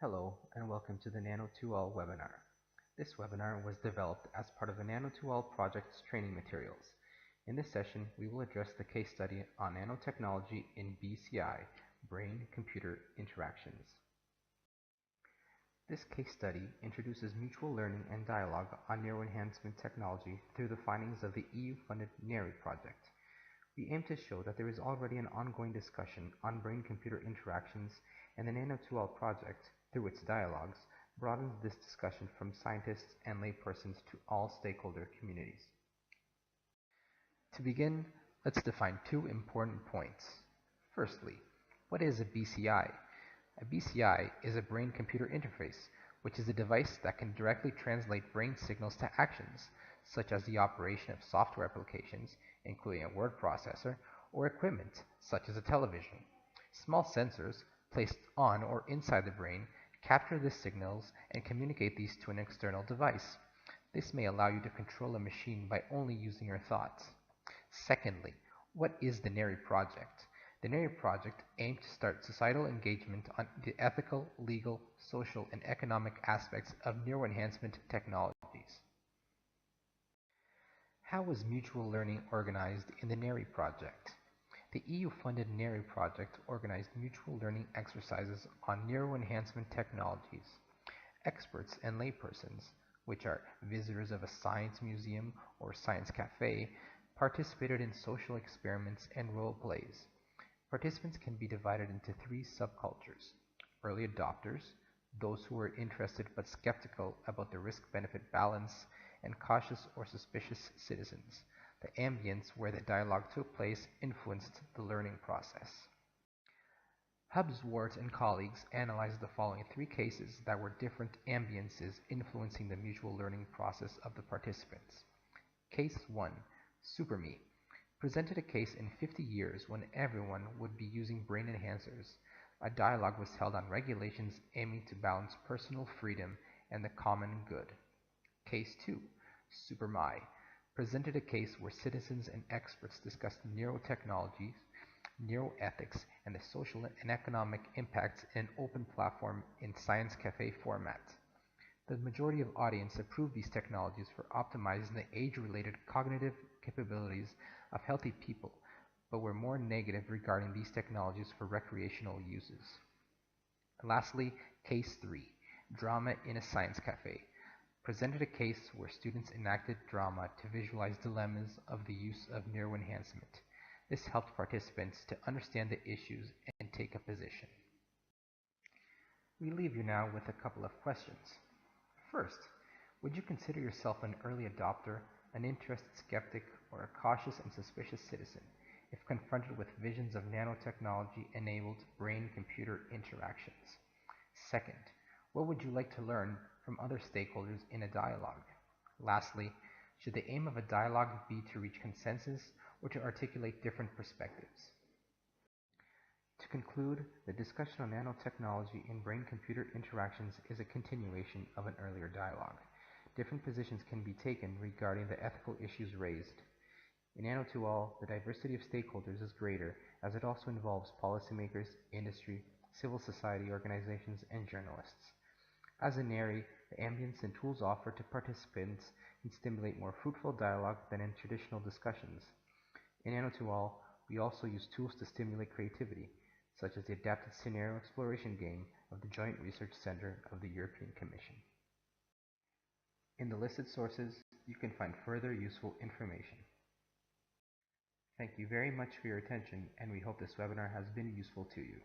Hello and welcome to the Nano2All webinar. This webinar was developed as part of the Nano2All project's training materials. In this session, we will address the case study on nanotechnology in BCI, brain-computer interactions. This case study introduces mutual learning and dialogue on neuro-enhancement technology through the findings of the EU-funded NERRI project. We aim to show that there is already an ongoing discussion on brain-computer interactions, and the Nano2All project, through its dialogues, broadens this discussion from scientists and laypersons to all stakeholder communities. To begin, let's define two important points. Firstly, what is a BCI? A BCI is a brain-computer interface, which is a device that can directly translate brain signals to actions, such as the operation of software applications, including a word processor, or equipment, such as a television. Small sensors, placed on or inside the brain, capture the signals and communicate these to an external device. This may allow you to control a machine by only using your thoughts. Secondly, what is the NERRI project? The NERRI project aims to start societal engagement on the ethical, legal, social, and economic aspects of neuro-enhancement technologies. How was mutual learning organized in the NERRI project? The EU-funded NERRI project organized mutual learning exercises on neuro-enhancement technologies. Experts and laypersons, which are visitors of a science museum or science cafe, participated in social experiments and role plays. Participants can be divided into three subcultures: early adopters, those who were interested but skeptical about the risk-benefit balance, and cautious or suspicious citizens. The ambience where the dialogue took place influenced the learning process. Hubsworth and colleagues analyzed the following three cases that were different ambiences influencing the mutual learning process of the participants. Case 1, SuperMe, presented a case in 50 years when everyone would be using brain enhancers. A dialogue was held on regulations aiming to balance personal freedom and the common good. Case 2, SuperMai, presented a case where citizens and experts discussed neurotechnologies, neuroethics, and the social and economic impacts in an open platform in science cafe format. The majority of audience approved these technologies for optimizing the age-related cognitive capabilities of healthy people, but were more negative regarding these technologies for recreational uses. Lastly, Case 3, Drama in a Science Cafe, presented a case where students enacted drama to visualize dilemmas of the use of neuroenhancement. This helped participants to understand the issues and take a position. We leave you now with a couple of questions. First, would you consider yourself an early adopter, an interested skeptic, or a cautious and suspicious citizen if confronted with visions of nanotechnology-enabled brain-computer interactions? Second, what would you like to learn from other stakeholders in a dialogue? Lastly, should the aim of a dialogue be to reach consensus or to articulate different perspectives? To conclude, the discussion on nanotechnology in brain-computer interactions is a continuation of an earlier dialogue. Different positions can be taken regarding the ethical issues raised. In Nano2All, the diversity of stakeholders is greater as it also involves policymakers, industry, civil society organizations, and journalists. As in NERRI, the ambience and tools offered to participants can stimulate more fruitful dialogue than in traditional discussions. In Nano2All, we also use tools to stimulate creativity, such as the adapted scenario exploration game of the Joint Research Center of the European Commission. In the listed sources, you can find further useful information. Thank you very much for your attention, and we hope this webinar has been useful to you.